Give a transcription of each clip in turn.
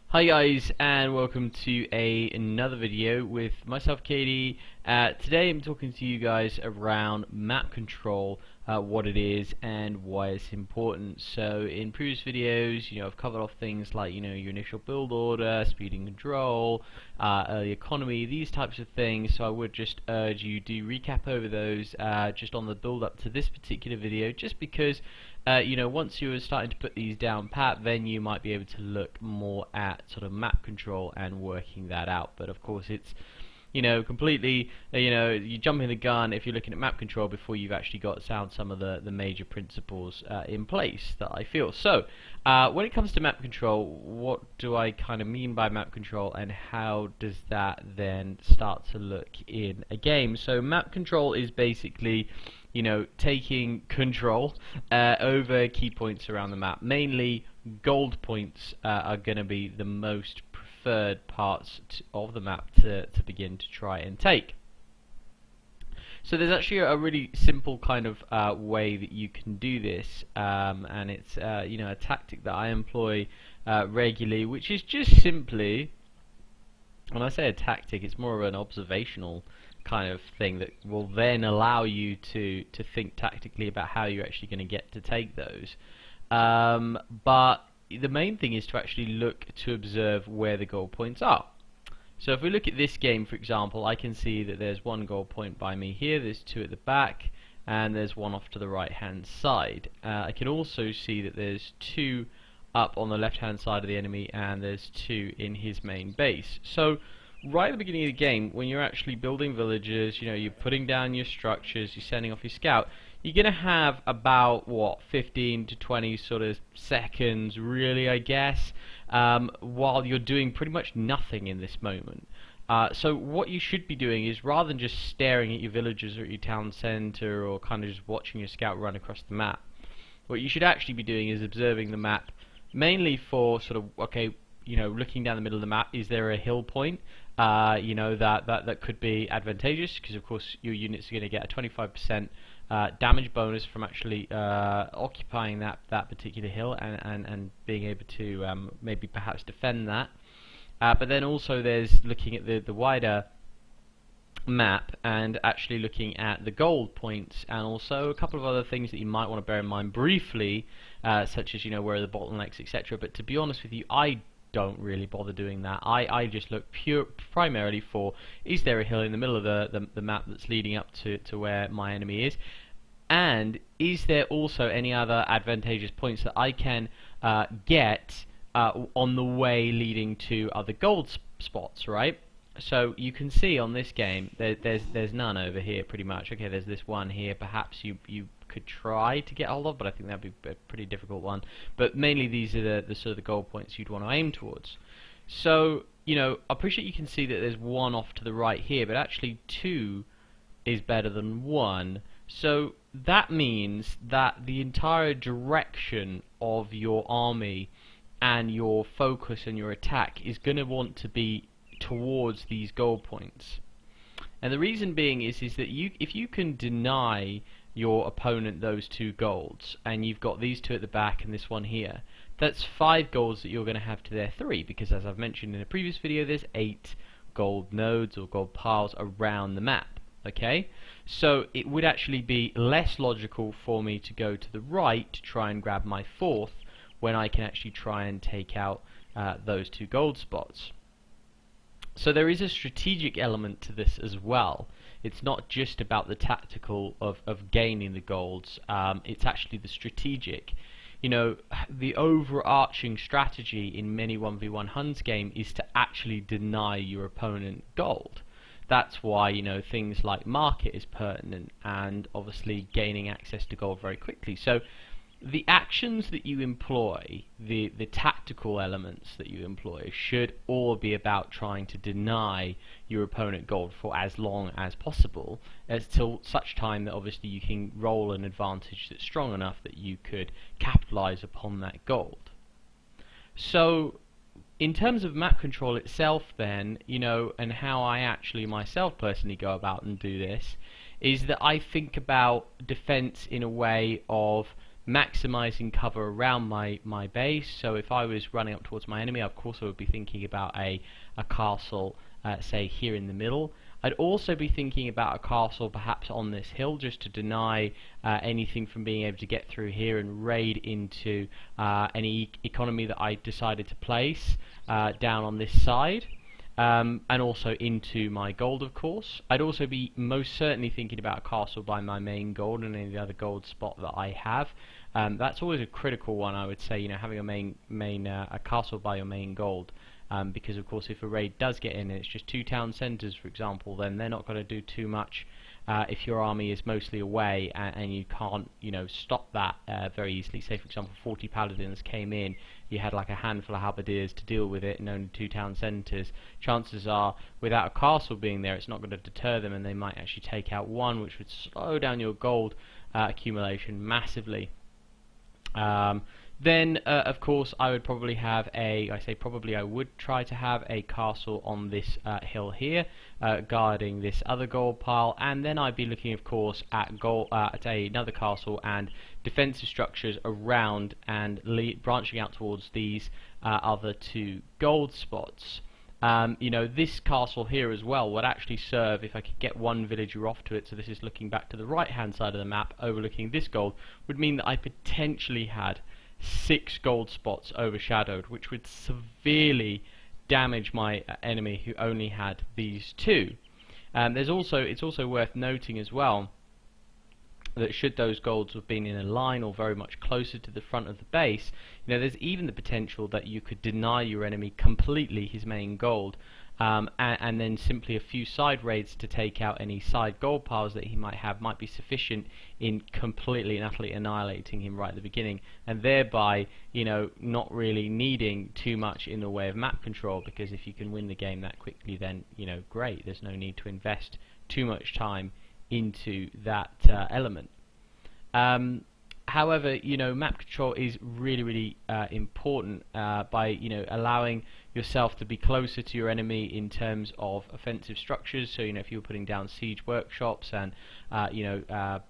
Hi guys, and welcome to another video with myself, Katie. Today I'm talking to you guys around map control, what it is and why it's important. So in previous videos, I've covered off things like, your initial build order, speed and control, early economy, these types of things. So I would just urge you to recap over those just on the build up to this particular video, just because once you're starting to put these down pat, then you might be able to look more at sort of map control and working that out. But of course, it's completely, you jump in the gun if you're looking at map control before you've actually got down some of the major principles in place that I feel. So, when it comes to map control, what do I kind of mean by map control, and how does that then start to look in a game? So, map control is basically taking control over key points around the map. Mainly, gold points are going to be the most preferred parts of the map to begin to try and take. So there's actually a really simple kind of way that you can do this, and it's a tactic that I employ regularly, which is just simply, when I say a tactic, it's more of an observational kind of thing that will then allow you to think tactically about how you're actually going to get to take those. But the main thing is to actually look to observe where the goal points are. So if we look at this game, for example, I can see that there's one goal point by me here, there's two at the back, and there's one off to the right hand side. I can also see that there's two up on the left hand side of the enemy, and there's two in his main base. So right at the beginning of the game, when you're actually building villages, you're putting down your structures, you're sending off your scout, you're going to have about, 15 to 20 sort of seconds, really, I guess, while you're doing pretty much nothing in this moment. So what you should be doing is, rather than just staring at your villages or at your town center, or kind of just watching your scout run across the map, what you should actually be doing is observing the map, mainly for sort of, looking down the middle of the map, is there a hill point? That could be advantageous, because of course your units are going to get a 25% damage bonus from actually occupying that particular hill and being able to maybe perhaps defend that. But then also there's looking at the wider map and actually looking at the gold points, and also a couple of other things that you might want to bear in mind briefly, such as where are the bottlenecks, etc. But to be honest with you, I don't really bother doing that. I just look primarily for, is there a hill in the middle of the map that's leading up to where my enemy is, and is there also any other advantageous points that I can get on the way leading to other gold spots, right? So you can see on this game there's none over here pretty much. Okay, there's this one here, perhaps you could try to get hold of, but I think that'd be a pretty difficult one. But mainly these are the sort of the goal points you'd want to aim towards. So I appreciate you can see that there's one off to the right here, but actually two is better than one. So that means that the entire direction of your army and your focus and your attack is going to want to be towards these goal points. And the reason being is that if you can deny your opponent those two golds, and you've got these two at the back and this one here, that's 5 golds that you're going to have to their 3, because as I've mentioned in a previous video, there's 8 gold nodes or gold piles around the map. Okay, so it would actually be less logical for me to go to the right to try and grab my 4th, when I can actually try and take out those 2 gold spots. So there is a strategic element to this as well. It's not just about the tactical of gaining the golds, it's actually the strategic. The overarching strategy in many 1v1 Huns game is to actually deny your opponent gold. That's why things like market is pertinent, and obviously gaining access to gold very quickly. So the actions that you employ, the tactical elements that you employ, should all be about trying to deny your opponent gold for as long as possible, till such time that obviously you can roll an advantage that's strong enough that you could capitalize upon that gold. So in terms of map control itself then, and how I actually myself personally go about and do this, is that I think about defense in a way of maximizing cover around my base. So if I was running up towards my enemy, of course I would be thinking about a castle, say here in the middle. I'd also be thinking about a castle perhaps on this hill, just to deny anything from being able to get through here and raid into any economy that I decided to place down on this side. And also into my gold, of course. I'd also be most certainly thinking about a castle by my main gold and any other gold spot that I have. That's always a critical one, I would say, you know, having a castle by your main gold. Because of course if a raid does get in and it's just 2 town centres, for example, then they're not going to do too much if your army is mostly away and you can't, you know, stop that very easily. Say for example 40 paladins came in, you had like a handful of halberdiers to deal with it and only 2 town centres. Chances are, without a castle being there, it's not going to deter them, and they might actually take out one, which would slow down your gold accumulation massively. Then, of course, I would probably have I would try to have a castle on this hill here, guarding this other gold pile, and then I'd be looking, of course, at another castle and defensive structures around and branching out towards these other 2 gold spots. You know, this castle here as well would actually serve, if I could get one villager off to it, so this is looking back to the right hand side of the map, overlooking this gold, would mean that I potentially had 6 gold spots overshadowed, which would severely damage my enemy who only had these 2. It's also worth noting as well that should those golds have been in a line or very much closer to the front of the base, you know, there's even the potential that you could deny your enemy completely his main gold, and then simply a few side raids to take out any side gold piles that he might have might be sufficient in completely and utterly annihilating him right at the beginning, and thereby, you know, not really needing too much in the way of map control, because if you can win the game that quickly, then, you know, great, there's no need to invest too much time into that element. However, you know, map control is really important by, you know, allowing yourself to be closer to your enemy in terms of offensive structures. So, you know, if you're putting down siege workshops and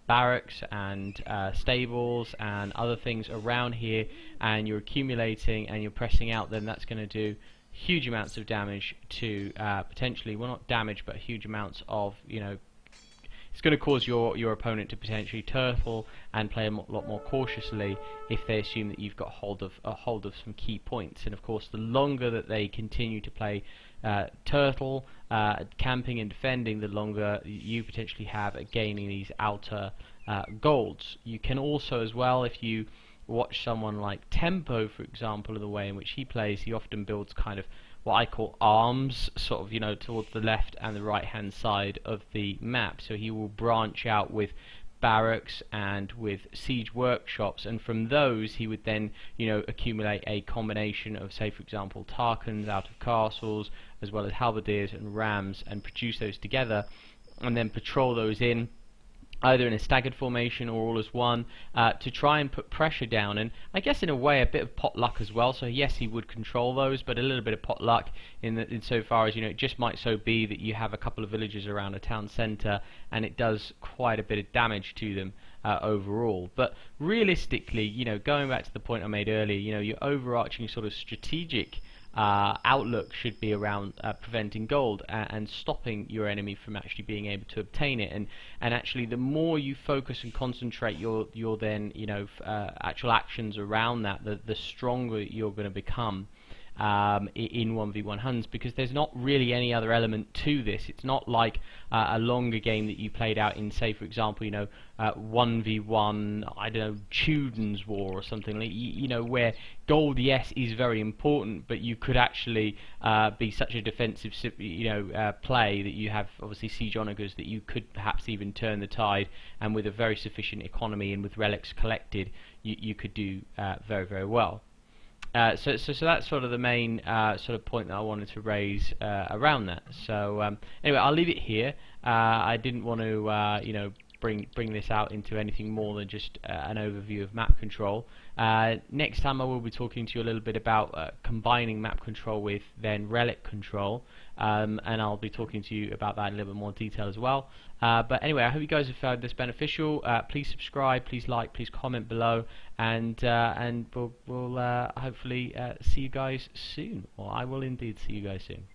barracks and stables and other things around here, and you're accumulating and you're pressing out, then that's going to do huge amounts of damage to potentially, well, not damage, but huge amounts of, you know, it's going to cause your opponent to potentially turtle and play a lot more cautiously if they assume that you've got hold of some key points. And of course, the longer that they continue to play turtle, camping and defending, the longer you potentially have at gaining these outer golds. You can also, as well, if you watch someone like Tempo, for example, in the way in which he plays, he often builds kind of what I call arms, sort of, you know, towards the left and the right hand side of the map. So he will branch out with barracks and with siege workshops, and from those he would then, you know, accumulate a combination of, say for example, Tarkans out of castles, as well as halberdiers and rams, and produce those together, and then patrol those in either in a staggered formation or all as one, to try and put pressure down, and I guess in a way a bit of pot luck as well. So yes, he would control those, but a little bit of pot luck in so far as, you know, it just might so be that you have a couple of villages around a town centre and it does quite a bit of damage to them overall. But realistically, you know, going back to the point I made earlier, you know, your overarching sort of strategic outlook should be around preventing gold and stopping your enemy from actually being able to obtain it, and actually the more you focus and concentrate your then, you know, actual actions around that, the stronger you're going to become in 1v1 Huns, because there's not really any other element to this. It's not like a longer game that you played out in, say for example, you know, 1v1, I don't know, Tuden's War or something, like, you know, where gold, yes, is very important, but you could actually be such a defensive, you know, play that you have obviously siege onagers that you could perhaps even turn the tide, and with a very sufficient economy and with relics collected, you could do very well. So that's sort of the main sort of point that I wanted to raise around that. So anyway, I'll leave it here. I didn't want to you know, bring this out into anything more than just an overview of map control. Next time I will be talking to you a little bit about combining map control with then relic control, and I'll be talking to you about that in a little bit more detail as well. But anyway, I hope you guys have found this beneficial. Please subscribe, please like, please comment below, and we'll hopefully see you guys soon, or I will indeed see you guys soon.